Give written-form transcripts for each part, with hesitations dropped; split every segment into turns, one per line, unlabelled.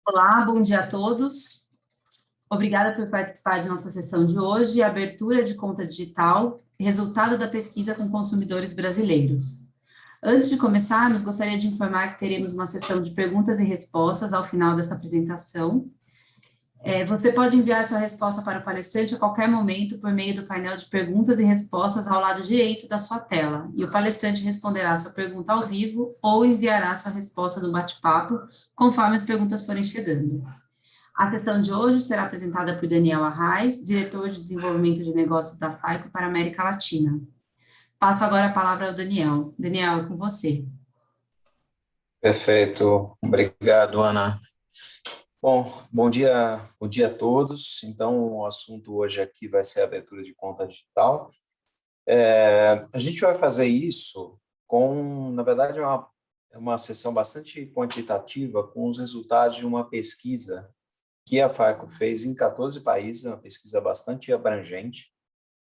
Olá, bom dia a todos. Obrigada por participar de nossa sessão de hoje, abertura de conta digital, resultado da pesquisa com consumidores brasileiros. Antes de começarmos, gostaria de informar que teremos uma sessão de perguntas e respostas ao final desta apresentação. Você pode enviar sua resposta para o palestrante a qualquer momento por meio do painel de perguntas e respostas ao lado direito da sua tela, e o palestrante responderá a sua pergunta ao vivo ou enviará sua resposta no bate-papo, conforme as perguntas forem chegando. A sessão de hoje será apresentada por Daniel Arraes, diretor de desenvolvimento de negócios da FAICO para a América Latina. Passo agora a palavra ao Daniel. Daniel, é com você.
Perfeito, obrigado, Ana. Bom dia a todos. Então, o assunto hoje aqui vai ser a abertura de conta digital. A gente vai fazer isso na verdade, é uma sessão bastante quantitativa com os resultados de uma pesquisa que a FARCO fez em 14 países, uma pesquisa bastante abrangente.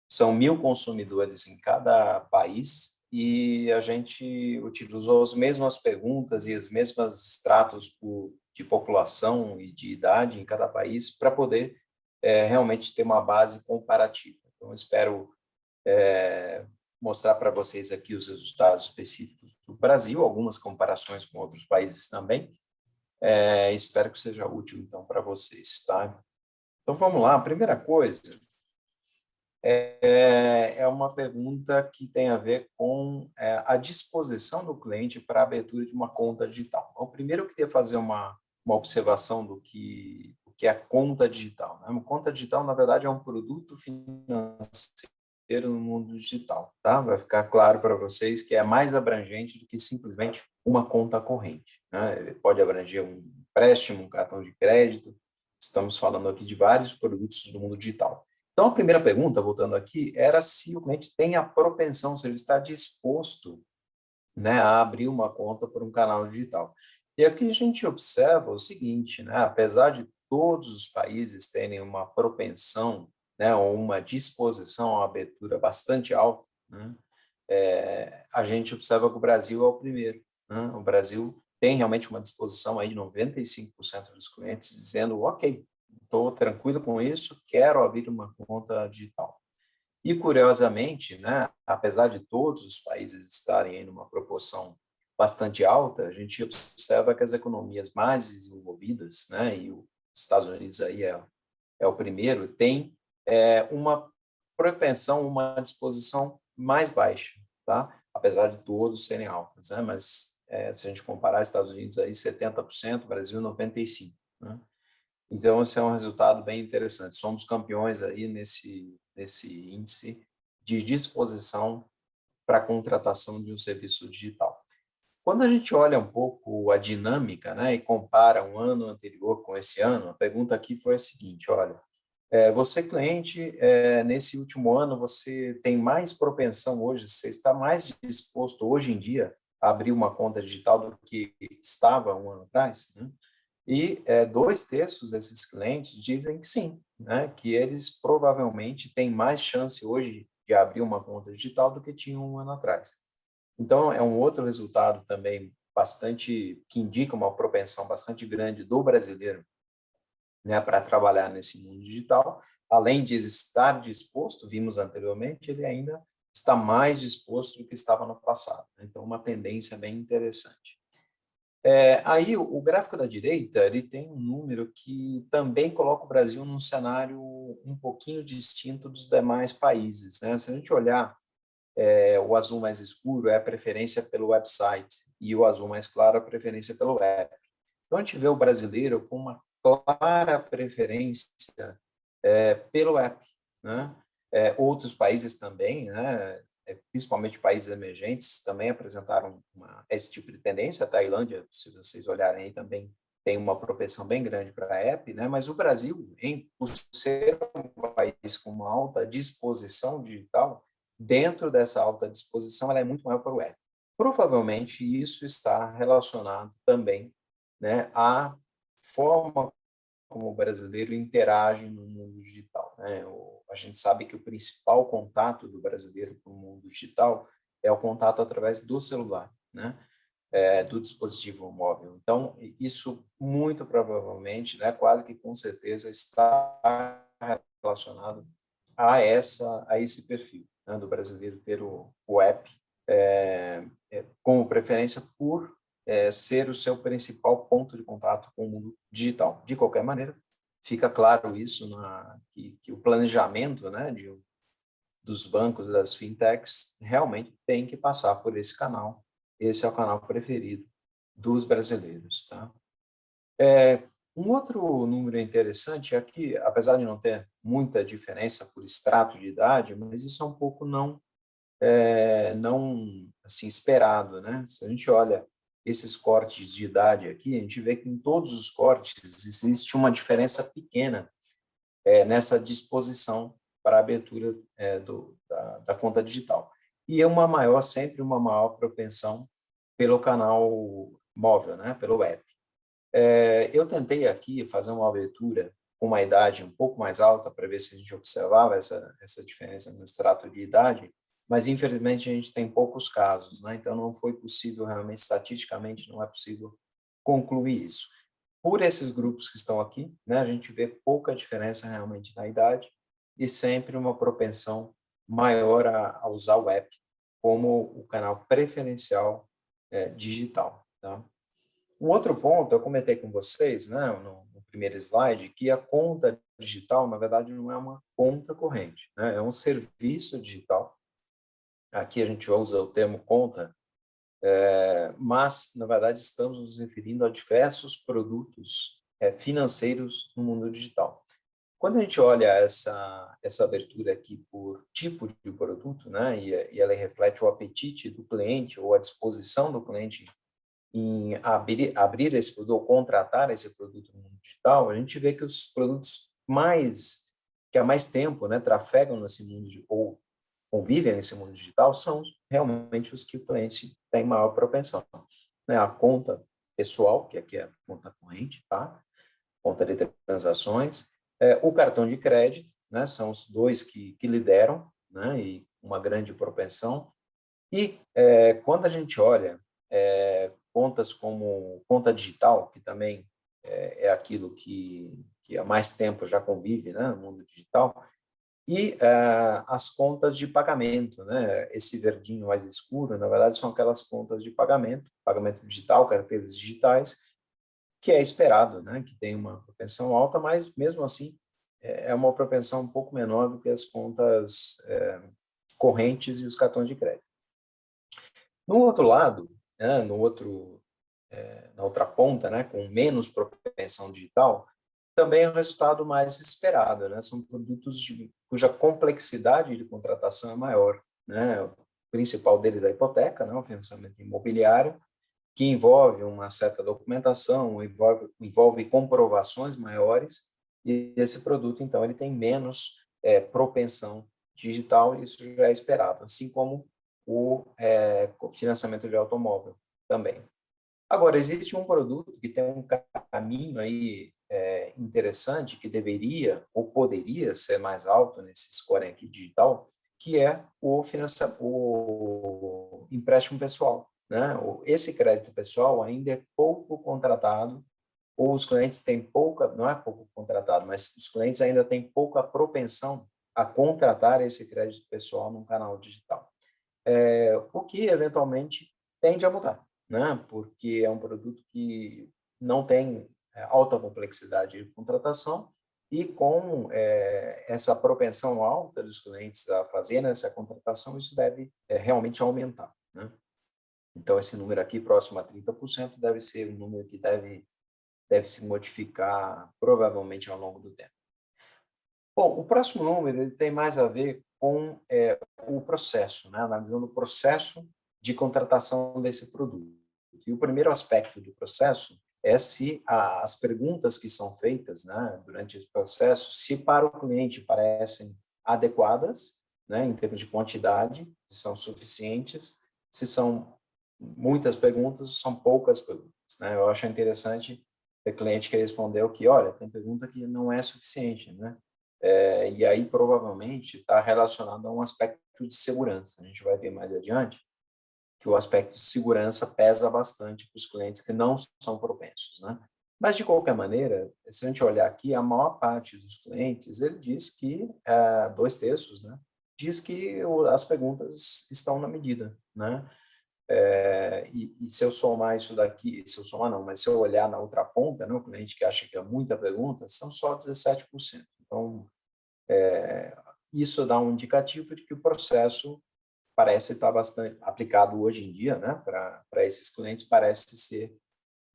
São 1.000 consumidores em cada país e a gente utilizou as mesmas perguntas e as mesmas estratos de população e de idade em cada país para poder realmente ter uma base comparativa. Então, eu espero mostrar para vocês aqui os resultados específicos do Brasil, algumas comparações com outros países também. Espero que seja útil, então, para vocês, tá? Então, vamos lá. A primeira coisa é uma pergunta que tem a ver com a disposição do cliente para a abertura de uma conta digital. Então, primeiro, eu queria fazer uma observação do que é a conta digital, né? Uma conta digital, na verdade, é um produto financeiro no mundo digital, tá? Vai ficar claro para vocês que é mais abrangente do que simplesmente uma conta corrente, né? Ele pode abranger um empréstimo, um cartão de crédito. Estamos falando aqui de vários produtos do mundo digital. Então, a primeira pergunta, voltando aqui, era se o cliente tem a propensão, se ele está disposto, né, a abrir uma conta por um canal digital. E aqui a gente observa o seguinte, né, apesar de todos os países terem uma propensão, né, ou uma disposição à abertura bastante alta, né, a gente observa que o Brasil é o primeiro, né? O Brasil tem realmente uma disposição aí de 95% dos clientes dizendo, ok, estou tranquilo com isso, quero abrir uma conta digital. E, curiosamente, né, apesar de todos os países estarem em uma proporção bastante alta, a gente observa que as economias mais desenvolvidas, né, e os Estados Unidos aí é o primeiro, tem uma propensão, uma disposição mais baixa, tá? Apesar de todos serem altas, né? Mas se a gente comparar Estados Unidos aí 70%, Brasil 95%, né? Então, esse é um resultado bem interessante. Somos campeões aí nesse índice de disposição para a contratação de um serviço digital. Quando a gente olha um pouco a dinâmica, né, e compara um ano anterior com esse ano, a pergunta aqui foi a seguinte, olha, você cliente, nesse último ano, você tem mais propensão hoje, você está mais disposto hoje em dia a abrir uma conta digital do que estava um ano atrás, né? E 2/3 desses clientes dizem que sim, né? Que eles provavelmente têm mais chance hoje de abrir uma conta digital do que tinham um ano atrás. Então, é um outro resultado também bastante, que indica uma propensão bastante grande do brasileiro, né, para trabalhar nesse mundo digital. Além de estar disposto, vimos anteriormente, ele ainda está mais disposto do que estava no passado. Então, uma tendência bem interessante. Aí, o gráfico da direita, ele tem um número que também coloca o Brasil num cenário um pouquinho distinto dos demais países, né? Se a gente olhar, o azul mais escuro é a preferência pelo website e o azul mais claro é a preferência pelo app. Então, a gente vê o brasileiro com uma clara preferência pelo app, né? Outros países também, né? Principalmente países emergentes, também apresentaram esse tipo de tendência. A Tailândia, se vocês olharem aí, também tem uma propensão bem grande para a app, né? Mas o Brasil, por ser um país com uma alta disposição digital, dentro dessa alta disposição, ela é muito maior para o app. Provavelmente isso está relacionado também, né, à forma como o brasileiro interage no mundo digital, né? A gente sabe que o principal contato do brasileiro com o mundo digital é o contato através do celular, né? do dispositivo móvel. Então, isso muito provavelmente, né, quase que com certeza, está relacionado a esse perfil, né, do brasileiro ter o app como preferência por ser o seu principal ponto de contato com o mundo digital. De qualquer maneira, fica claro isso, que o planejamento, né, dos bancos, das fintechs, realmente tem que passar por esse canal. Esse é o canal preferido dos brasileiros. Tá? Um outro número interessante é que, apesar de não ter muita diferença por extrato de idade, mas isso é um pouco não assim, esperado. Né? Se a gente olha esses cortes de idade aqui, a gente vê que em todos os cortes existe uma diferença pequena nessa disposição para a abertura da conta digital. E sempre uma maior propensão pelo canal móvel, né, pelo app. Eu tentei aqui fazer uma abertura com uma idade um pouco mais alta para ver se a gente observava essa diferença no extrato de idade, mas infelizmente a gente tem poucos casos, né? Então não foi possível realmente, estatisticamente, não é possível concluir isso. Por esses grupos que estão aqui, né, a gente vê pouca diferença realmente na idade e sempre uma propensão maior a usar o app como o canal preferencial digital. Tá? Um outro ponto, eu comentei com vocês, né, no primeiro slide, que a conta digital, na verdade, não é uma conta corrente, né, é um serviço digital. Aqui a gente usa o termo conta, mas, na verdade, estamos nos referindo a diversos produtos financeiros no mundo digital. Quando a gente olha essa abertura aqui por tipo de produto, né, e ela reflete o apetite do cliente ou a disposição do cliente em abrir esse produto ou contratar esse produto no mundo digital, a gente vê que os produtos que há mais tempo, né, trafegam nesse mundo ou convivem nesse mundo digital são realmente os que o cliente tem maior propensão. Né? A conta pessoal, que aqui é a conta corrente, tá? Conta de transações, o cartão de crédito, né? São os dois que lideram, né? E uma grande propensão. E quando a gente olha contas como conta digital, que também é aquilo que há mais tempo já convive, né, no mundo digital, e as contas de pagamento, né? Esse verdinho mais escuro, na verdade, são aquelas contas de pagamento digital, carteiras digitais, que é esperado, né? Que tem uma propensão alta, mas mesmo assim é uma propensão um pouco menor do que as contas correntes e os cartões de crédito. No outro lado, né, na outra ponta, né, com menos propensão digital, também é um resultado mais esperado, né? São produtos cuja complexidade de contratação é maior, né? O principal deles é a hipoteca, né? O financiamento imobiliário, que envolve uma certa documentação, envolve comprovações maiores, e esse produto, então, ele tem menos propensão digital, e isso já é esperado, assim como o financiamento de automóvel também. Agora, existe um produto que tem um caminho aí interessante, que deveria ou poderia ser mais alto nesse score aqui digital, que é o empréstimo pessoal. Né? Esse crédito pessoal ainda é pouco contratado, ou os clientes têm pouca, não é pouco contratado, mas os clientes ainda têm pouca propensão a contratar esse crédito pessoal num canal digital. O que eventualmente tende a mudar, né? Porque é um produto que não tem alta complexidade de contratação e com essa propensão alta dos clientes a fazer essa contratação, isso deve realmente aumentar, né? Então, esse número aqui, próximo a 30%, deve ser um número que deve se modificar provavelmente ao longo do tempo. Bom, o próximo número ele tem mais a ver com o processo, né? Analisando o processo de contratação desse produto. E o primeiro aspecto do processo é se as perguntas que são feitas, né, durante esse processo, se para o cliente parecem adequadas, né, em termos de quantidade, se são suficientes, se são muitas perguntas, são poucas perguntas. Né? Eu acho interessante ter cliente que respondeu que, olha, tem pergunta que não é suficiente, né? E aí provavelmente está relacionado a um aspecto de segurança. A gente vai ver mais adiante o aspecto de segurança pesa bastante para os clientes que não são propensos, né? Mas, de qualquer maneira, se a gente olhar aqui, a maior parte dos clientes, ele diz que, 2/3, né, diz que as perguntas estão na medida, né? E se eu somar isso daqui, se eu somar não, mas se eu olhar na outra ponta, né, o cliente que acha que é muita pergunta, são só 17%. Então, isso dá um indicativo de que o processo parece estar bastante aplicado hoje em dia, né, para esses clientes, parece ser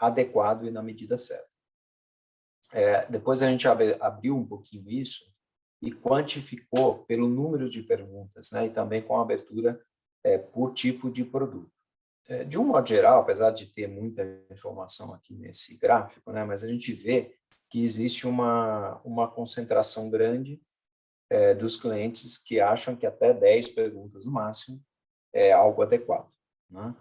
adequado e na medida certa. Depois a gente abriu um pouquinho isso e quantificou pelo número de perguntas, né, e também com a abertura por tipo de produto. De um modo geral, apesar de ter muita informação aqui nesse gráfico, né, mas a gente vê que existe uma concentração grande dos clientes que acham que até 10 perguntas no máximo é algo adequado, né?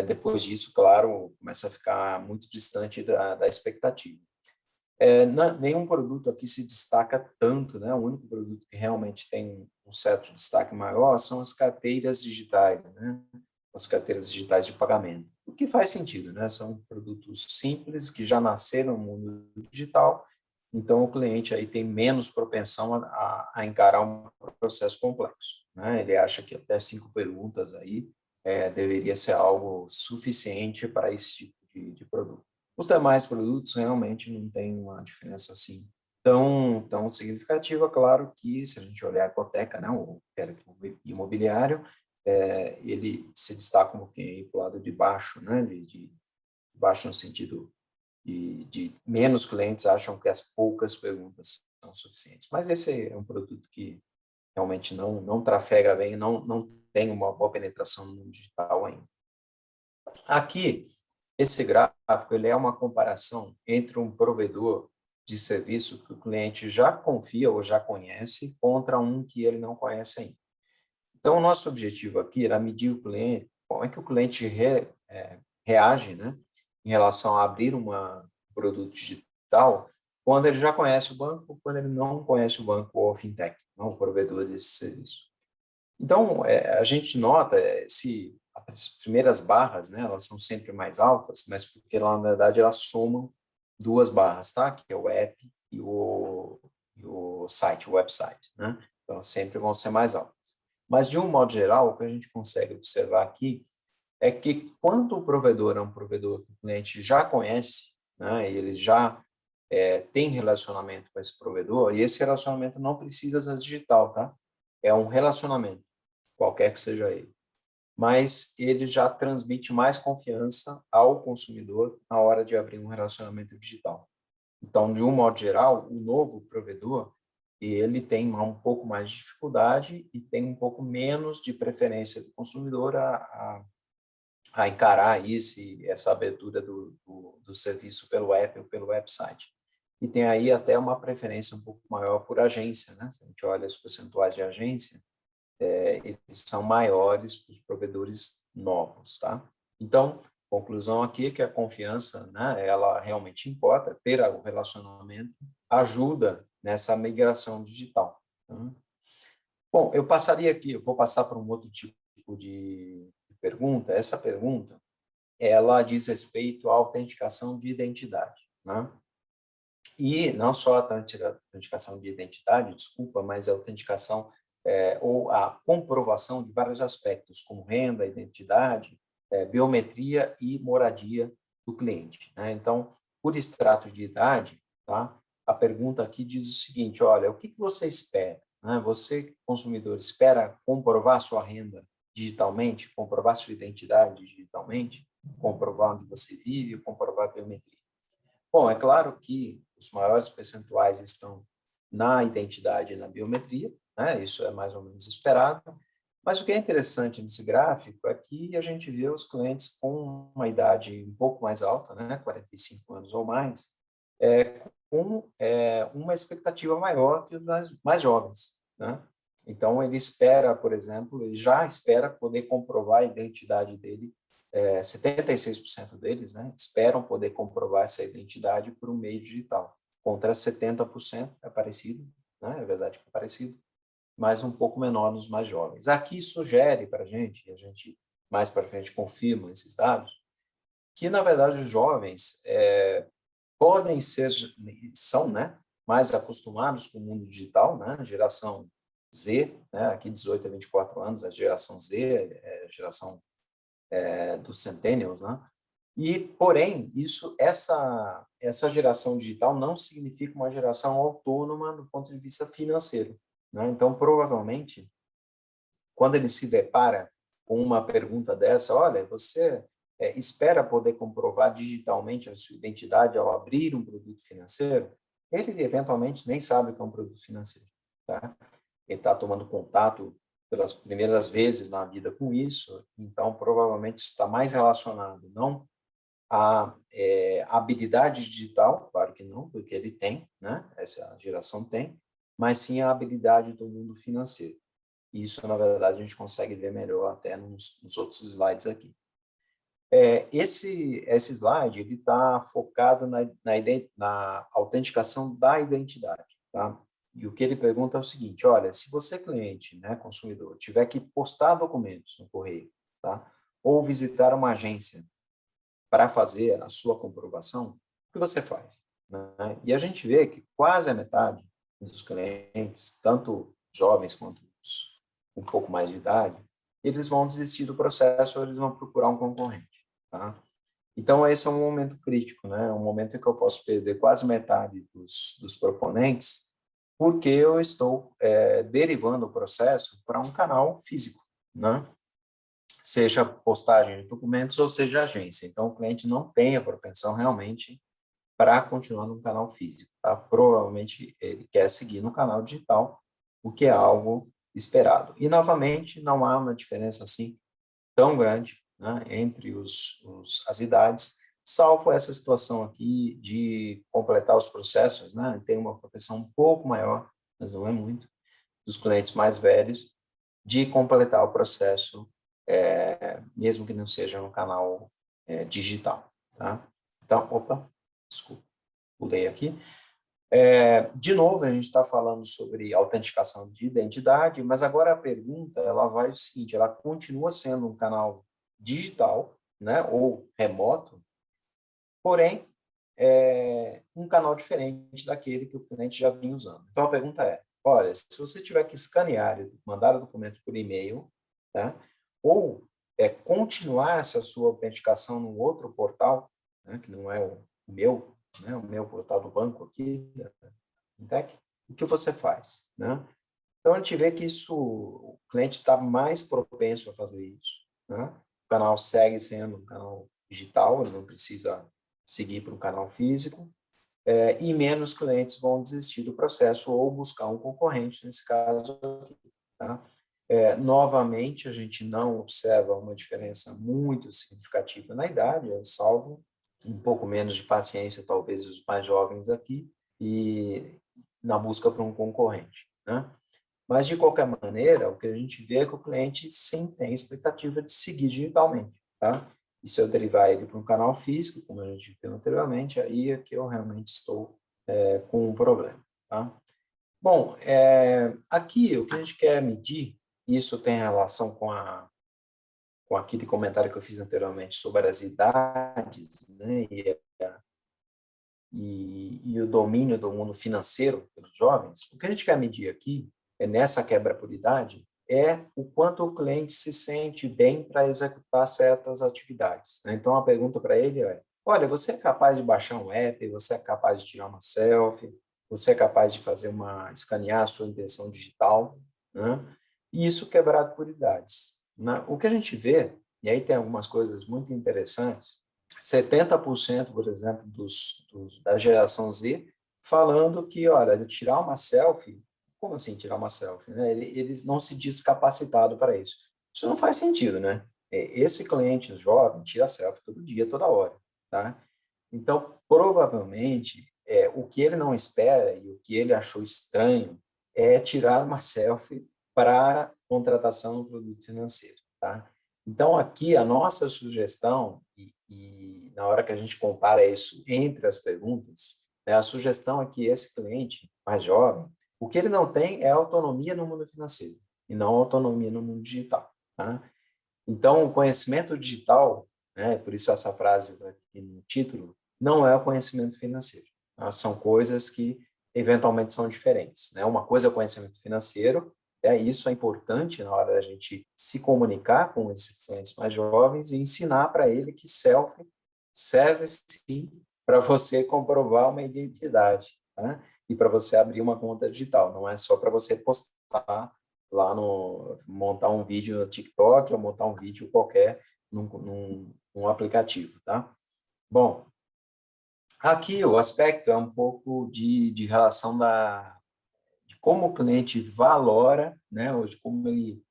Depois disso, claro, começa a ficar muito distante da expectativa. Nenhum produto aqui se destaca tanto, né? O único produto que realmente tem um certo destaque maior são as carteiras digitais, né? As carteiras digitais de pagamento. O que faz sentido, né? São produtos simples que já nasceram no mundo digital, então o cliente aí tem menos propensão a encarar um processo complexo, né? Ele acha que até 5 perguntas aí deveria ser algo suficiente para esse tipo de produto. Os demais produtos realmente não tem uma diferença assim tão significativa. Claro que, se a gente olhar a hipoteca, né, o crédito imobiliário, ele se destaca um pouquinho para o lado de baixo, né, de baixo no sentido de menos clientes acham que as poucas perguntas são suficientes. Mas esse é um produto que realmente não trafega bem, não tem uma boa penetração no mundo digital ainda. Aqui, esse gráfico ele é uma comparação entre um provedor de serviço que o cliente já confia ou já conhece contra um que ele não conhece ainda. Então, o nosso objetivo aqui era medir o cliente, como é que o cliente reage, né, em relação a abrir um produto digital quando ele já conhece o banco, quando ele não conhece o banco ou a fintech, não o provedor desse serviço. Então, a gente nota se as primeiras barras, né, elas são sempre mais altas, mas porque lá, na verdade, elas somam duas barras, tá? Que é o app e o site, o website, né? Então, elas sempre vão ser mais altas. Mas, de um modo geral, o que a gente consegue observar aqui é que quando o provedor é um provedor que o cliente já conhece, né, e ele já tem relacionamento com esse provedor, e esse relacionamento não precisa ser digital, tá? É um relacionamento, qualquer que seja ele. Mas ele já transmite mais confiança ao consumidor na hora de abrir um relacionamento digital. Então, de um modo geral, o novo provedor, ele tem um pouco mais de dificuldade e tem um pouco menos de preferência do consumidor a encarar essa abertura do serviço pelo app ou pelo website. E tem aí até uma preferência um pouco maior por agência, né? Se a gente olha os percentuais de agência, eles são maiores para os provedores novos, tá? Então, conclusão aqui é que a confiança, né, ela realmente importa, ter o relacionamento ajuda nessa migração digital. Tá? Bom, eu vou passar para um outro tipo de pergunta. Essa pergunta, ela diz respeito à autenticação de identidade, né? E não só a autenticação de identidade, desculpa, mas a autenticação ou a comprovação de vários aspectos, como renda, identidade, biometria e moradia do cliente, né? Então, por extrato de idade, tá? A pergunta aqui diz o seguinte: olha, o que você espera, né? Você, consumidor, espera comprovar sua renda digitalmente, comprovar sua identidade digitalmente, comprovar onde você vive, comprovar a biometria? Bom, é claro que os maiores percentuais estão na identidade e na biometria, né? Isso é mais ou menos esperado, mas o que é interessante nesse gráfico é que a gente vê os clientes com uma idade um pouco mais alta, né? 45 anos ou mais, com uma expectativa maior que os mais jovens, né? Então, ele espera, por exemplo, ele já espera poder comprovar a identidade dele. 76% deles, né, esperam poder comprovar essa identidade por um meio digital, contra 70%, é parecido, né, é verdade que é parecido, mas um pouco menor nos mais jovens. Aqui sugere para a gente mais para frente confirmam esses dados, que, na verdade, os jovens podem ser, são, né, mais acostumados com o mundo digital, né, geração Z, né, aqui 18 a 24 anos, a geração Z, a geração dos centennials, né, e, porém, essa geração digital não significa uma geração autônoma do ponto de vista financeiro, né, então, provavelmente, quando ele se depara com uma pergunta dessa, olha, você espera poder comprovar digitalmente a sua identidade ao abrir um produto financeiro, ele eventualmente nem sabe o que é um produto financeiro. Tá? Ele está tomando contato pelas primeiras vezes na vida com isso, então provavelmente está mais relacionado não à habilidade digital, claro que não, porque ele tem, né? Essa geração tem, mas sim a habilidade do mundo financeiro. Isso, na verdade, a gente consegue ver melhor até nos outros slides aqui. Esse slide está focado na autenticação da identidade. Tá? E o que ele pergunta é o seguinte, olha, se você, cliente, né, consumidor, tiver que postar documentos no correio, tá? Ou visitar uma agência para fazer a sua comprovação, o que você faz? Né? E a gente vê que quase a metade dos clientes, tanto jovens quanto os um pouco mais de idade, eles vão desistir do processo ou eles vão procurar um concorrente. Tá? Então, esse é um momento crítico, né? Um momento em que eu posso perder quase metade dos proponentes, porque eu estou derivando o processo para um canal físico, né? Seja postagem de documentos ou seja agência. Então, o cliente não tem a propensão realmente para continuar no canal físico. Tá? Provavelmente, ele quer seguir no canal digital, o que é algo esperado. E, novamente, não há uma diferença assim tão grande, né, entre as idades, salvo essa situação aqui de completar os processos, né, tem uma propensão um pouco maior, mas não é muito, dos clientes mais velhos, de completar o processo, mesmo que não seja no canal digital. Tá? Então, opa, desculpa, pulei aqui. De novo, a gente está falando sobre autenticação de identidade, mas agora a pergunta ela vai o seguinte: ela continua sendo um canal digital, né, ou remoto, porém um canal diferente daquele que o cliente já vinha usando. Então a pergunta é: olha, se você tiver que escanear e mandar o documento por e-mail, tá, ou continuar essa sua autenticação num outro portal, né, que não é o meu, né, o meu portal do banco aqui, Intec, o que você faz, né? Então, a gente vê que o cliente está mais propenso a fazer isso, né? O canal segue sendo um canal digital, ele não precisa seguir para um canal físico, e menos clientes vão desistir do processo ou buscar um concorrente, nesse caso aqui, tá? Novamente, a gente não observa uma diferença muito significativa na idade, salvo um pouco menos de paciência, talvez, os mais jovens aqui, e na busca por um concorrente, né? Mas, de qualquer maneira, o que a gente vê é que o cliente, sim, tem expectativa de seguir digitalmente, tá? E se eu derivar ele para um canal físico, como a gente viu anteriormente, aí é que eu realmente estou com um problema, tá? Bom, aqui o que a gente quer medir, isso tem relação com aquele comentário que eu fiz anteriormente sobre as idades, né, e o domínio do mundo financeiro pelos jovens. O que a gente quer medir aqui, nessa quebra por idade, é o quanto o cliente se sente bem para executar certas atividades, né? Então, a pergunta para ele é: olha, você é capaz de baixar um app, você é capaz de tirar uma selfie, você é capaz de escanear a sua impressão digital, né? E isso quebrado por idades, né? O que a gente vê, e aí tem algumas coisas muito interessantes, 70%, por exemplo, da geração Z, falando que, olha, tirar uma selfie, como assim tirar uma selfie? Né? Eles não se diz capacitado para isso. Isso não faz sentido, né? Esse cliente jovem tira selfie todo dia, toda hora, tá? Então, provavelmente, o que ele não espera e o que ele achou estranho é tirar uma selfie para contratação do produto financeiro, tá? Então, aqui, a nossa sugestão, e na hora que a gente compara isso entre as perguntas, né, a sugestão é que esse cliente mais jovem, o que ele não tem é autonomia no mundo financeiro, e não autonomia no mundo digital. Tá? Então, o conhecimento digital, né, por isso essa frase aqui no título, não é o conhecimento financeiro. Tá? São coisas que eventualmente são diferentes. Né? Uma coisa é o conhecimento financeiro, isso é importante na hora da gente se comunicar com esses clientes mais jovens e ensinar para ele que selfie serve sim para você comprovar uma identidade, tá? E para você abrir uma conta digital, não é só para você postar lá no montar um vídeo no TikTok ou montar um vídeo qualquer num aplicativo, tá? Bom, aqui o aspecto é um pouco de relação de como o cliente valora, né, ou de como ele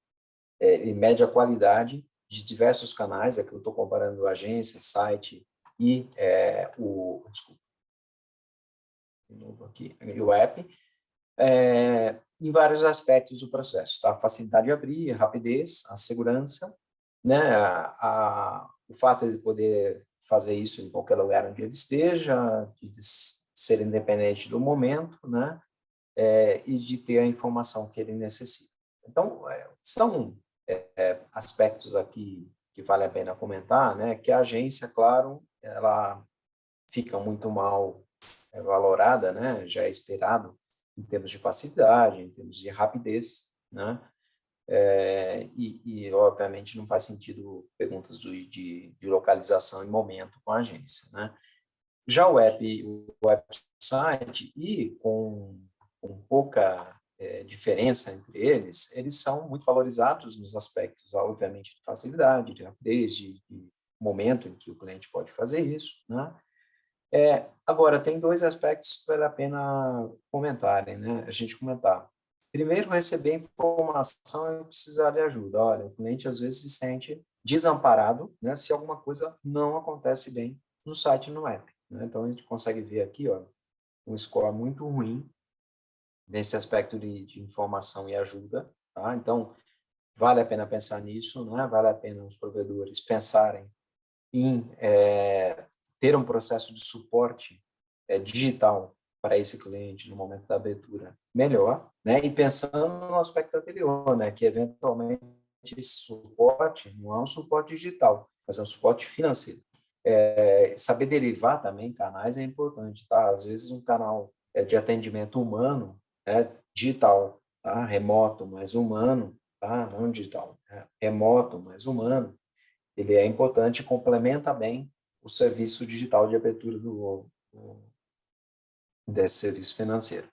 mede a qualidade de diversos canais, aqui eu estou comparando agência, site e desculpa, de novo aqui, o app, em vários aspectos do processo, tá? A facilidade de abrir, a rapidez, a segurança, né? O fato de poder fazer isso em qualquer lugar onde ele esteja, de ser independente do momento, né? E de ter a informação que ele necessita. Então, são aspectos aqui que vale a pena comentar, né? Que a agência, claro, ela fica muito mal valorada, né? Já é esperado em termos de facilidade, em termos de rapidez, né? Obviamente, não faz sentido perguntas de localização e momento com a agência, né? Já o website, e com pouca diferença entre eles são muito valorizados nos aspectos, obviamente, de facilidade, de rapidez, de momento em que o cliente pode fazer isso, né? Agora, tem dois aspectos que vale a pena comentarem, né? A gente comentar. Primeiro, receber informação e precisar de ajuda. Olha, o cliente às vezes se sente desamparado, né? Se alguma coisa não acontece bem no site e no app, né? Então, a gente consegue ver aqui, ó, um score muito ruim nesse aspecto de informação e ajuda, tá? Então, vale a pena pensar nisso, né? Vale a pena os provedores pensarem em ter um processo de suporte digital para esse cliente no momento da abertura melhor, né? E pensando no aspecto anterior, né? Que eventualmente esse suporte não é um suporte digital, mas é um suporte financeiro. Saber derivar também canais é importante, tá? Às vezes um canal de atendimento humano, digital, tá? Remoto, mas humano, tá? Não digital, remoto, mas humano, ele é importante e complementa bem o serviço digital de abertura desse serviço financeiro.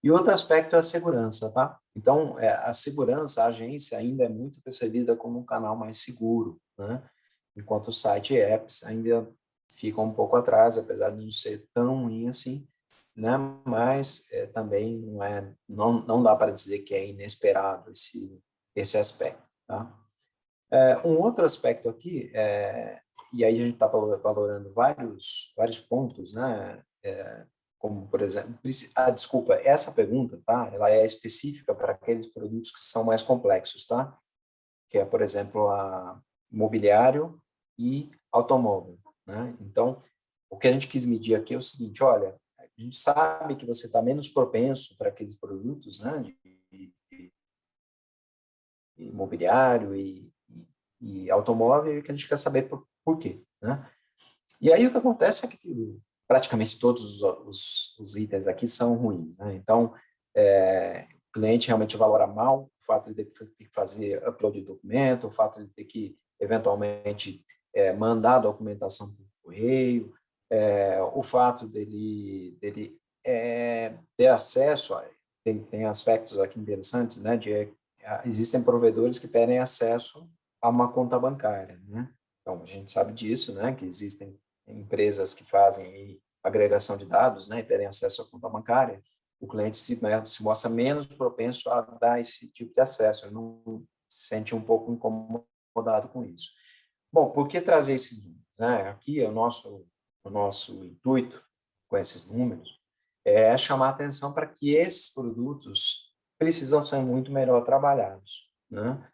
E outro aspecto é a segurança, tá? Então, a segurança, a agência ainda é muito percebida como um canal mais seguro, né? Enquanto o site e apps ainda ficam um pouco atrás, apesar de não ser tão ruim assim, né? Mas também não dá para dizer que é inesperado esse aspecto, tá? Um outro aspecto aqui, e aí a gente está valorando vários pontos, né? Como, por exemplo, desculpa, essa pergunta, tá? Ela é específica para aqueles produtos que são mais complexos, tá? Que é, por exemplo, a imobiliário e automóvel, né? Então, o que a gente quis medir aqui é o seguinte, olha, a gente sabe que você está menos propenso para aqueles produtos, né? De imobiliário e automóvel, e que a gente quer saber por quê, né? E aí o que acontece é que praticamente todos os itens aqui são ruins, né? Então, o cliente realmente valora mal o fato de ter que fazer upload de documento, o fato de ter que, eventualmente, mandar a documentação por correio, o fato dele ter acesso, tem aspectos aqui interessantes, né? Existem provedores que pedem acesso a uma conta bancária, né? Então, a gente sabe disso, né? Que existem empresas que fazem aí agregação de dados, né? E pedem acesso à conta bancária. O cliente se mostra menos propenso a dar esse tipo de acesso, ele não se sente um pouco incomodado com isso. Bom, por que trazer esses números, né? Aqui o nosso intuito com esses números é chamar atenção para que esses produtos precisam ser muito melhor trabalhados, né?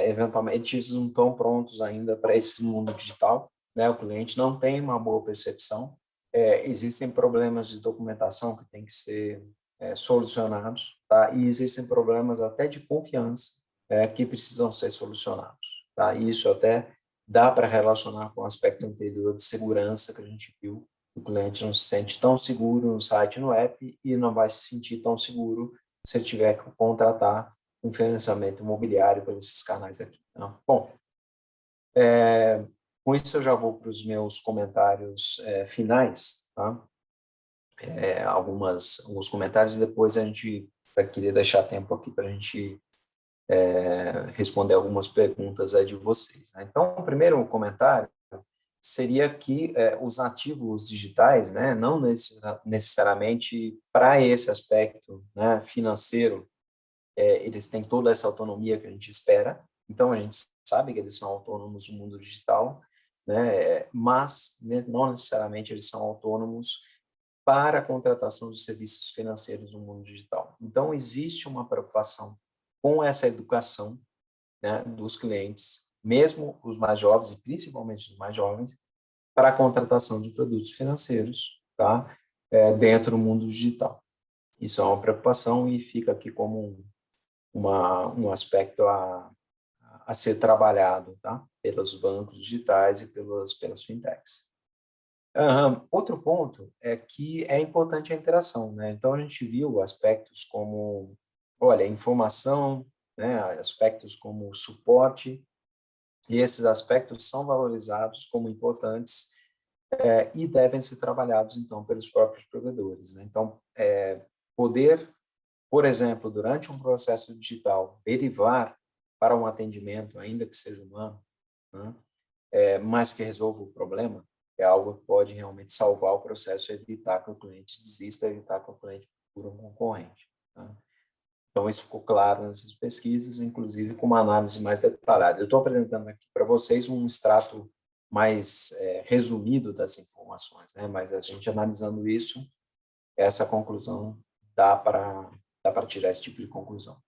Eventualmente, eles não estão prontos ainda para esse mundo digital, né? O cliente não tem uma boa percepção, existem problemas de documentação que têm que ser solucionados, tá? E existem problemas até de confiança que precisam ser solucionados, tá? E isso até dá para relacionar com o aspecto anterior de segurança que a gente viu. O cliente não se sente tão seguro no site, no app, e não vai se sentir tão seguro se ele tiver que contratar um financiamento imobiliário por esses canais aqui. Tá? Bom, com isso eu já vou para os meus comentários finais, tá? Alguns comentários e depois a gente queria deixar tempo aqui para a gente responder algumas perguntas aí de vocês. Né? Então, o primeiro comentário seria que os nativos digitais, né, não necessariamente para esse aspecto, né, financeiro, eles têm toda essa autonomia que a gente espera. Então, a gente sabe que eles são autônomos no mundo digital, né, mas não necessariamente eles são autônomos para a contratação de serviços financeiros no mundo digital. Então, existe uma preocupação com essa educação, né, dos clientes, mesmo os mais jovens e principalmente os mais jovens, para a contratação de produtos financeiros, tá? Dentro do mundo digital. Isso é uma preocupação e fica aqui como um aspecto a ser trabalhado, tá? Pelos bancos digitais e pelas fintechs. Outro ponto é que é importante a interação, né? Então, a gente viu aspectos como, olha, informação, né? Aspectos como suporte, e esses aspectos são valorizados como importantes e devem ser trabalhados, então, pelos próprios provedores, né? Então, poder, por exemplo, durante um processo digital, derivar para um atendimento, ainda que seja humano, né? Mas que resolva o problema, é algo que pode realmente salvar o processo e evitar que o cliente desista, evitar que o cliente procure um concorrente. Tá? Então, isso ficou claro nessas pesquisas, inclusive com uma análise mais detalhada. Eu estou apresentando aqui para vocês um extrato mais resumido das informações, né? Mas a gente analisando isso, essa conclusão dá para tirar esse tipo de conclusão.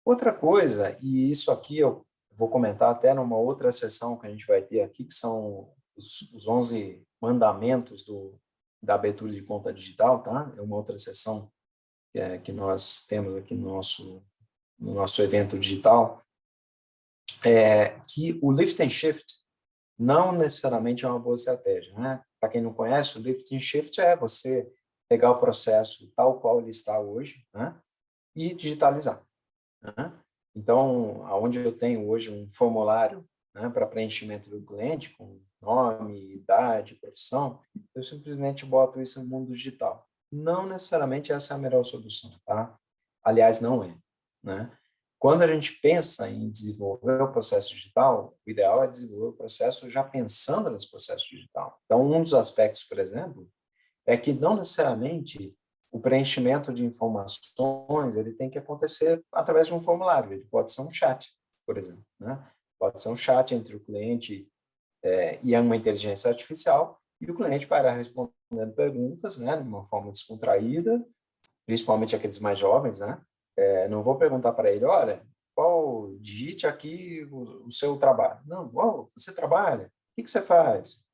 Outra coisa, e isso aqui eu vou comentar até numa outra sessão que a gente vai ter aqui, que são os 11 mandamentos da abertura de conta digital, tá? É uma outra sessão que nós temos aqui no nosso evento digital, que o lift and shift não necessariamente é uma boa estratégia, né? Para quem não conhece, o lift and shift é você pegar o processo tal qual ele está hoje, né? E digitalizar. Né? Então, aonde eu tenho hoje um formulário, né, para preenchimento do cliente, com nome, idade, profissão, eu simplesmente boto isso no mundo digital. Não necessariamente essa é a melhor solução, tá? Aliás, não é, né? Quando a gente pensa em desenvolver o processo digital, o ideal é desenvolver o processo já pensando nesse processo digital. Então, um dos aspectos, por exemplo, é que não necessariamente o preenchimento de informações ele tem que acontecer através de um formulário, ele pode ser um chat, por exemplo, né? Pode ser um chat entre o cliente e uma inteligência artificial, e o cliente vai lá respondendo perguntas, né, de uma forma descontraída, principalmente aqueles mais jovens, né? Não vou perguntar para ele, olha, digite aqui o seu trabalho. Não, você trabalha? O que você faz?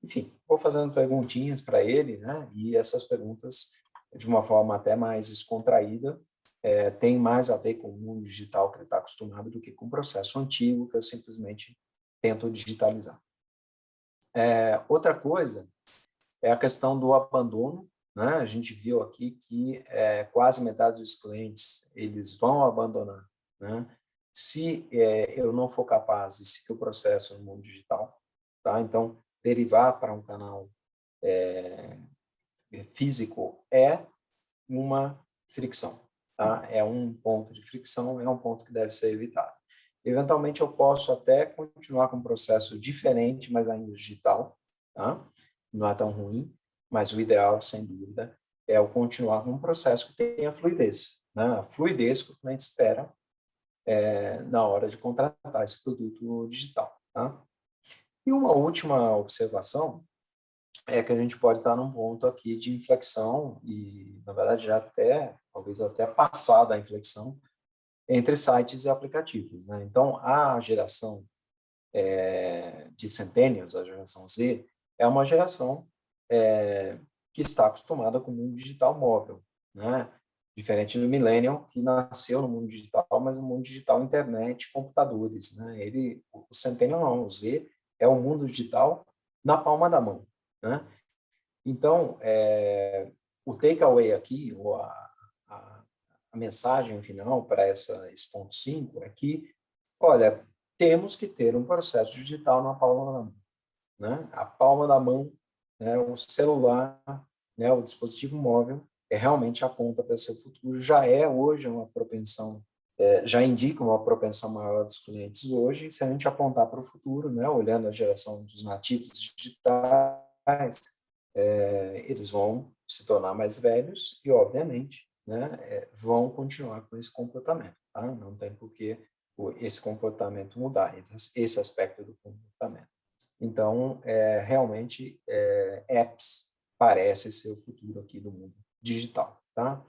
Enfim, vou fazendo perguntinhas para ele, né? E essas perguntas, de uma forma até mais descontraída, tem mais a ver com o mundo digital que ele está acostumado do que com o processo antigo que eu simplesmente tento digitalizar. Outra coisa é a questão do abandono, né? A gente viu aqui que quase metade dos clientes eles vão abandonar, né? Se eu não for capaz de seguir o processo no mundo digital, tá? Então, derivar para um canal físico é uma fricção, tá? É um ponto de fricção, é um ponto que deve ser evitado. Eventualmente, eu posso até continuar com um processo diferente, mas ainda digital, tá? Não é tão ruim, mas o ideal, sem dúvida, é eu continuar com um processo que tenha fluidez, né? A fluidez que o cliente espera na hora de contratar esse produto digital, tá? E uma última observação é que a gente pode estar num ponto aqui de inflexão e, na verdade, já até, talvez até passada a inflexão entre sites e aplicativos, né? Então, a geração de centennials, a geração Z, é uma geração que está acostumada com o mundo digital móvel, né? Diferente do millennial, que nasceu no mundo digital, mas o mundo digital, internet, computadores, né? O Centennial não, o Z é o mundo digital na palma da mão, né? Então, o takeaway aqui, ou a mensagem final para esse ponto 5 é que, olha, temos que ter um processo digital na palma da mão, né? A palma da mão, né, o celular, né, o dispositivo móvel, realmente aponta para esse futuro. Já é hoje uma propensão, já indica uma propensão maior dos clientes hoje, e se a gente apontar para o futuro, né, olhando a geração dos nativos digitais, eles vão se tornar mais velhos e, obviamente, né, vão continuar com esse comportamento. Tá? Não tem por que esse comportamento mudar, esse aspecto do comportamento. Então, realmente, apps parece ser o futuro aqui do mundo digital. Tá?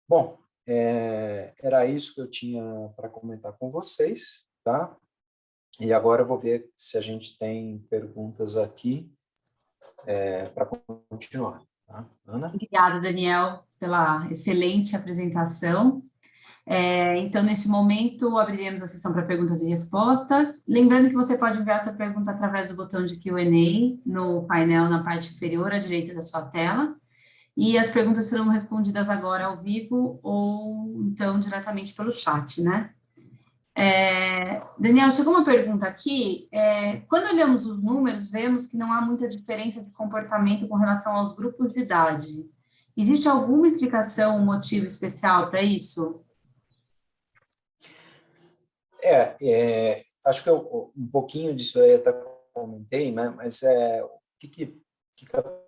Bom, era isso que eu tinha para comentar com vocês. Tá? E agora eu vou ver se a gente tem perguntas aqui para continuar. Tá? Ana?
Obrigada, Daniel, pela excelente apresentação. Então, nesse momento, abriremos a sessão para perguntas e respostas. Lembrando que você pode enviar sua pergunta através do botão de Q&A no painel na parte inferior à direita da sua tela. E as perguntas serão respondidas agora ao vivo ou, então, diretamente pelo chat, né? Daniel, chegou uma pergunta aqui. Quando olhamos os números, vemos que não há muita diferença de comportamento com relação aos grupos de idade. Existe alguma explicação, um motivo especial para isso?
Acho que um pouquinho disso aí eu até comentei, né? Mas o que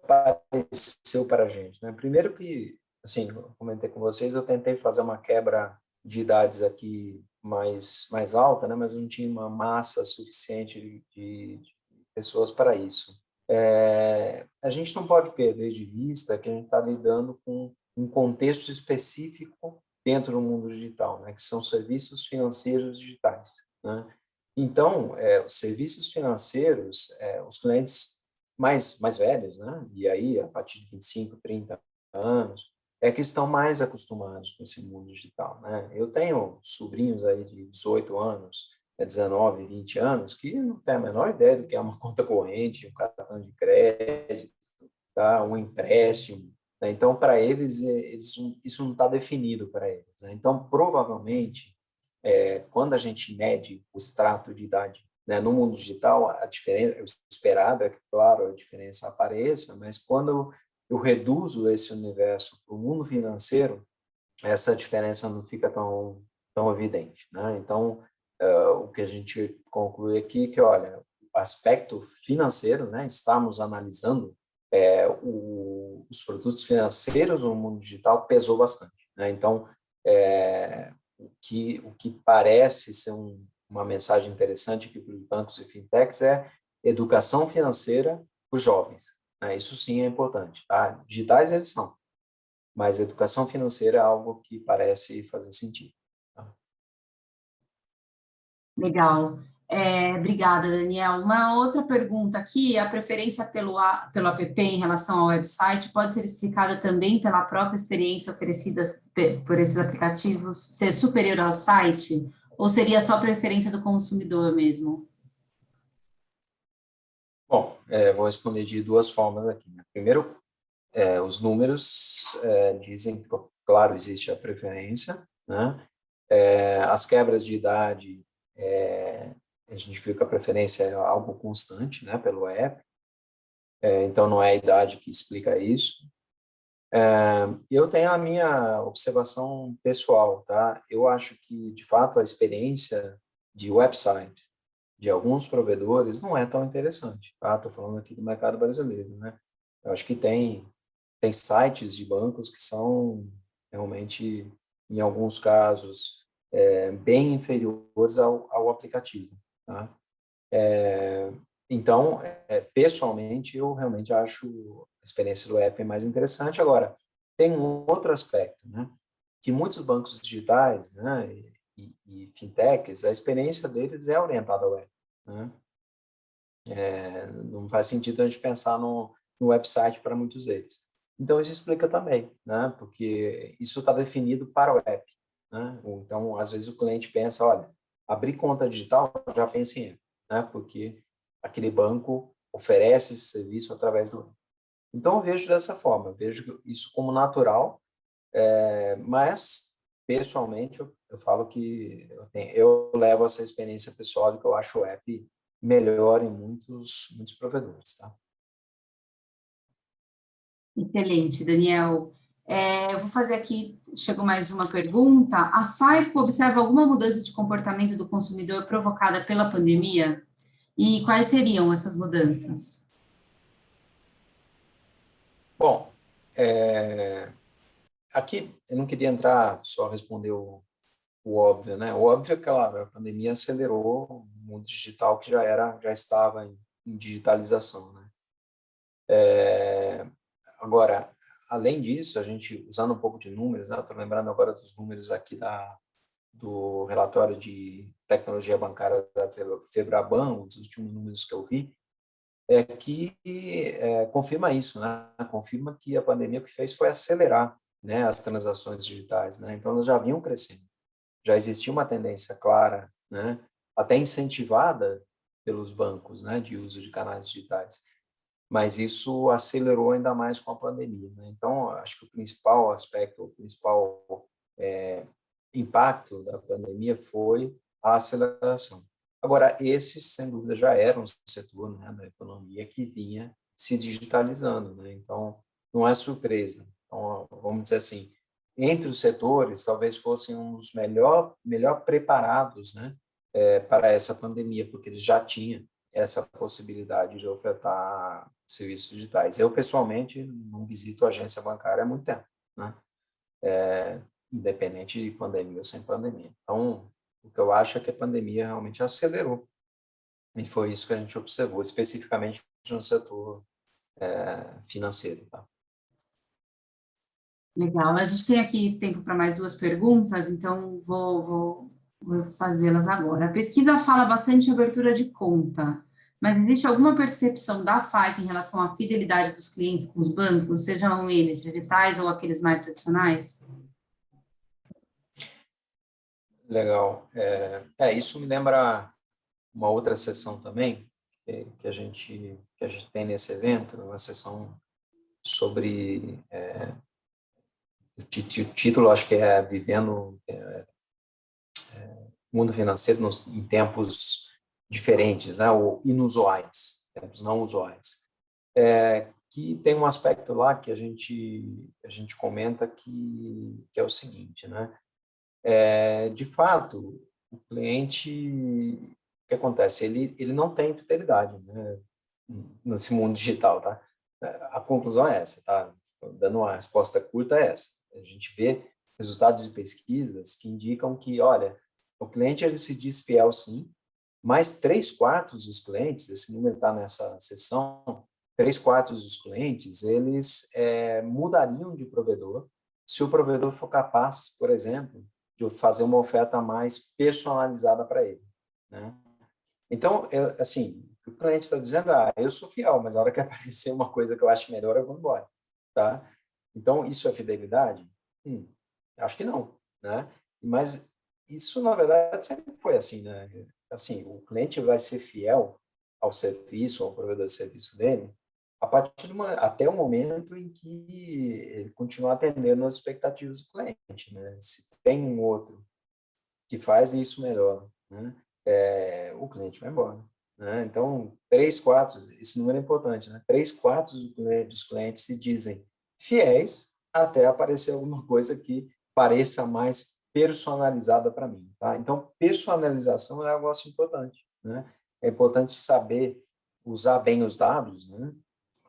apareceu para a gente, né? Primeiro que, assim, eu comentei com vocês, eu tentei fazer uma quebra de idades aqui mais alta, né? Mas não tinha uma massa suficiente de pessoas para isso. A gente não pode perder de vista que a gente está lidando com um contexto específico dentro do mundo digital, né, que são serviços financeiros digitais, né? Então, os serviços financeiros, os clientes mais velhos, né, e aí a partir de 25, 30 anos, que estão mais acostumados com esse mundo digital, né? Eu tenho sobrinhos aí de 18 anos, 19, 20 anos, que não têm a menor ideia do que é uma conta corrente, um cartão de crédito, tá? Um empréstimo, né? Então, para eles, isso não está definido para eles, né? Então, provavelmente, quando a gente mede o extrato de idade, né, no mundo digital, a diferença, o esperado é que, claro, a diferença apareça, mas quando eu reduzo esse universo para o mundo financeiro, essa diferença não fica tão evidente, né? Então, o que a gente conclui aqui é que, olha, o aspecto financeiro, né, estamos analisando os produtos financeiros no mundo digital pesou bastante, né? Então, o que parece ser uma mensagem interessante aqui para os bancos e fintechs é educação financeira para os jovens, né? Isso sim é importante, tá? Digitais eles são, mas educação financeira é algo que parece fazer sentido. Tá?
Legal. Obrigada, Daniel. Uma outra pergunta aqui, a preferência pelo app em relação ao website pode ser explicada também pela própria experiência oferecida por esses aplicativos ser superior ao site? Ou seria só preferência do consumidor mesmo?
Bom, vou responder de duas formas aqui, né? Primeiro, os números dizem que, claro, existe a preferência, né? As quebras de idade, a gente viu que a preferência é algo constante, né, pelo app, então não é a idade que explica isso. Eu tenho a minha observação pessoal, tá? Eu acho que, de fato, a experiência de website de alguns provedores não é tão interessante, tá? Estou falando aqui do mercado brasileiro, né? Eu acho que tem sites de bancos que são realmente, em alguns casos, bem inferiores ao aplicativo, tá? Então, pessoalmente, eu realmente acho a experiência do app mais interessante. Agora, tem um outro aspecto, né? Que muitos bancos digitais, né, e fintechs, a experiência deles é orientada ao app, né? Não faz sentido a gente pensar no website para muitos deles. Então, isso explica também, né? Porque isso está definido para o app, né? Então, às vezes o cliente pensa, olha, abrir conta digital, já pensa em erro, né? Porque aquele banco oferece esse serviço através do banco. Então, eu vejo dessa forma, eu vejo isso como natural, mas, pessoalmente, eu falo que eu levo essa experiência pessoal de que eu acho o app melhor em muitos provedores, tá?
Excelente, Daniel. Eu vou fazer aqui, chegou mais uma pergunta. A FAICO observa alguma mudança de comportamento do consumidor provocada pela pandemia? E quais seriam essas mudanças?
Bom, aqui eu não queria entrar, só responder o óbvio, né? O óbvio é que, claro, a pandemia acelerou o mundo digital que já estava em digitalização, né? Agora, além disso, a gente, usando um pouco de números, né? Estou lembrando agora dos números aqui do relatório de tecnologia bancária da Febraban, os últimos números que eu vi, que confirma isso, né? Confirma que a pandemia o que fez foi acelerar, né, as transações digitais, né? Então, elas já vinham crescendo, já existia uma tendência clara, né, até incentivada pelos bancos, né, de uso de canais digitais. Mas isso acelerou ainda mais com a pandemia, né? Então, acho que o principal aspecto, o principal impacto da pandemia foi a aceleração. Agora, esse, sem dúvida, já era um setor, né, da economia que vinha se digitalizando, né? Então, não é surpresa. Então, vamos dizer assim, entre os setores, talvez fossem um dos melhor preparados, né, para essa pandemia, porque eles já tinham essa possibilidade de ofertar serviços digitais. Eu, pessoalmente, não visito agência bancária há muito tempo, né? Independente de pandemia ou sem pandemia. Então, o que eu acho é que a pandemia realmente acelerou, e foi isso que a gente observou, especificamente no setor financeiro. Tá?
Legal. A gente tem aqui tempo para mais duas perguntas, então vou fazê-las agora. A pesquisa fala bastante de abertura de conta, mas existe alguma percepção da FAIC em relação à fidelidade dos clientes com os bancos, sejam eles digitais ou aqueles mais tradicionais?
Legal. Isso me lembra uma outra sessão também, que a gente tem nesse evento, uma sessão sobre o título, acho que é Vivendo o Mundo Financeiro em Tempos Diferentes, né, ou inusuais, tempos não usuais. Que tem um aspecto lá que a gente comenta que é o seguinte, né? De fato, o cliente, o que acontece? Ele não tem fidelidade, né? Nesse mundo digital, tá? A conclusão é essa, tá? Dando uma resposta curta é essa. A gente vê resultados de pesquisas que indicam que, olha, o cliente ele se diz fiel sim, mas 3/4 dos clientes, esse número está nessa seção, 3/4 dos clientes, eles mudariam de provedor se o provedor for capaz, por exemplo, de fazer uma oferta mais personalizada para ele, né? Então, assim, o cliente está dizendo, eu sou fiel, mas na hora que aparecer uma coisa que eu acho melhor, eu vou embora, tá? Então, isso é fidelidade? Acho que não, né? Mas isso, na verdade, sempre foi assim, né? Assim, o cliente vai ser fiel ao serviço, ao provedor de serviço dele, a partir até o momento em que ele continuar atendendo as expectativas do cliente, né? Se tem um outro que faz isso melhor, né? O cliente vai embora, né? Então, 3/4, esse número é importante, né? 3/4 dos clientes se dizem fiéis até aparecer alguma coisa que pareça mais personalizada para mim, tá? Então, personalização é um negócio importante, né? É importante saber usar bem os dados, né?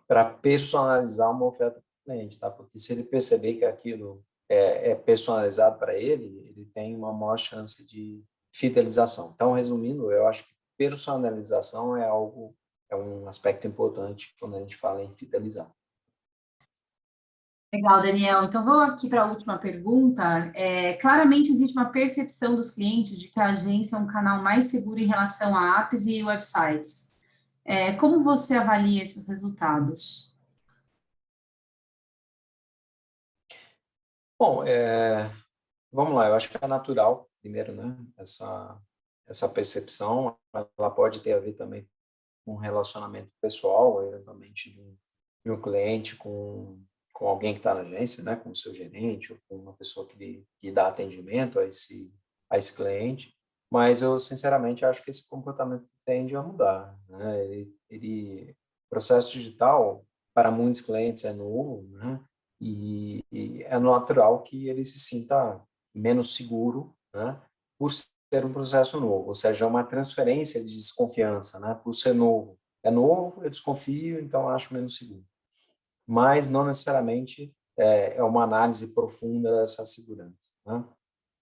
Para personalizar uma oferta para o cliente, tá? Porque se ele perceber que aquilo é personalizado para ele, ele tem uma maior chance de fidelização. Então, resumindo, eu acho que personalização é um aspecto importante quando a gente fala em fidelizar.
Legal, Daniel. Então, vou aqui para a última pergunta. Claramente existe uma percepção dos clientes de que a agência é um canal mais seguro em relação a apps e websites. Como você avalia esses resultados?
Bom, Vamos lá, eu acho que é natural, primeiro, né, essa percepção, ela pode ter a ver também com um relacionamento pessoal, eventualmente, de um cliente com alguém que está na agência, né, com o seu gerente, ou com uma pessoa que dá atendimento a esse cliente, mas eu, sinceramente, acho que esse comportamento tende a mudar, né, o processo digital, para muitos clientes, é novo, né, e é natural que ele se sinta menos seguro, né, por ser um processo novo, ou seja, é uma transferência de desconfiança, né, por ser novo. É novo, eu desconfio, então acho menos seguro. Mas não necessariamente é uma análise profunda dessa segurança, né?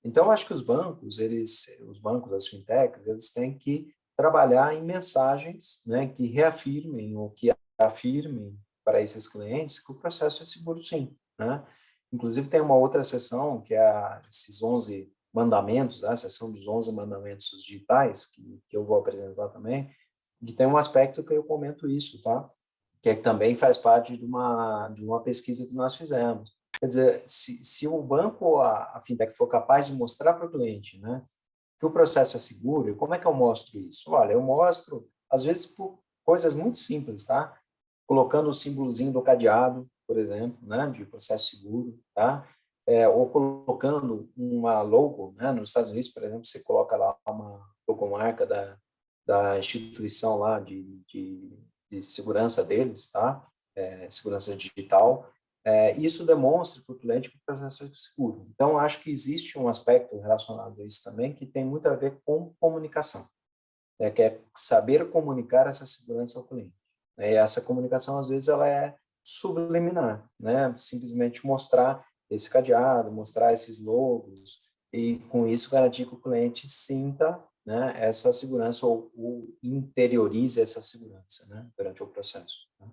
Então, acho que os bancos, as fintechs, eles têm que trabalhar em mensagens, né, que reafirmem ou que afirmem para esses clientes que o processo é seguro, sim, né? Inclusive, tem uma outra seção, que é esses 11 mandamentos, né, a seção dos 11 mandamentos digitais, que eu vou apresentar também, que tem um aspecto que eu comento isso, tá? Que também faz parte de uma pesquisa que nós fizemos. Quer dizer, se o banco ou a fintech for capaz de mostrar para o cliente, né, que o processo é seguro, como é que eu mostro isso? Olha, eu mostro, às vezes, por coisas muito simples, tá? Colocando o símbolozinho do cadeado, por exemplo, né, de processo seguro, tá? Ou colocando uma logo, né? Nos Estados Unidos, por exemplo, você coloca lá uma logomarca da instituição lá de segurança deles, tá? Segurança digital. Isso demonstra para o cliente que o processo é seguro. Então, acho que existe um aspecto relacionado a isso também que tem muito a ver com comunicação, né? Que é saber comunicar essa segurança ao cliente. E essa comunicação, às vezes, ela é subliminar, né? Simplesmente mostrar esse cadeado, mostrar esses logos, e com isso garantir que o cliente sinta, né, essa segurança ou interiorize essa segurança, né, durante o processo. Né?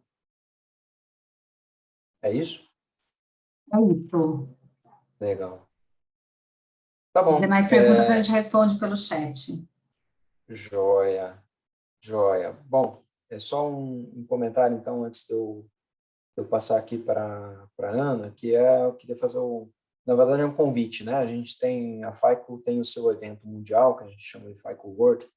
É isso?
É isso.
Legal. Tá
As
bom.
demais perguntas a gente responde pelo chat.
Joia, joia. Bom, é só um comentário, então, antes de eu passar aqui para a Ana, que eu queria fazer na verdade é um convite, né? A gente tem, a FICO tem o seu evento mundial, que a gente chama de FICO World,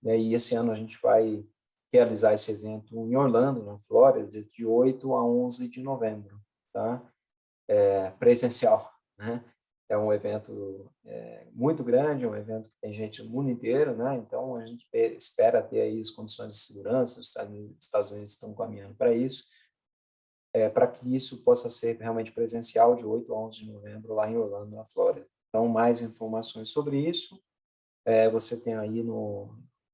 né? E esse ano a gente vai realizar esse evento em Orlando, na Flórida, de 8 a 11 de novembro, tá? Presencial, né? É um evento muito grande, um evento que tem gente no mundo inteiro, né? Então a gente espera ter aí as condições de segurança, os Estados Unidos estão caminhando para isso, para que isso possa ser realmente presencial de 8 a 11 de novembro lá em Orlando, na Flórida. Então, mais informações sobre isso, você tem aí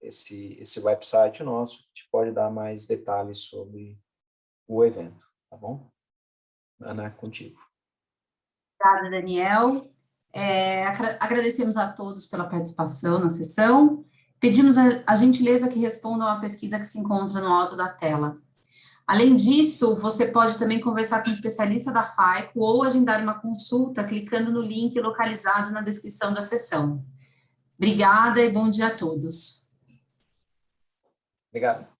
esse website nosso, que te pode dar mais detalhes sobre o evento, tá bom? Ana, contigo.
Obrigada, Daniel. Agradecemos a todos pela participação na sessão. Pedimos a gentileza que respondam à pesquisa que se encontra no alto da tela. Além disso, você pode também conversar com o especialista da FICO ou agendar uma consulta clicando no link localizado na descrição da sessão. Obrigada e bom dia a todos.
Obrigado.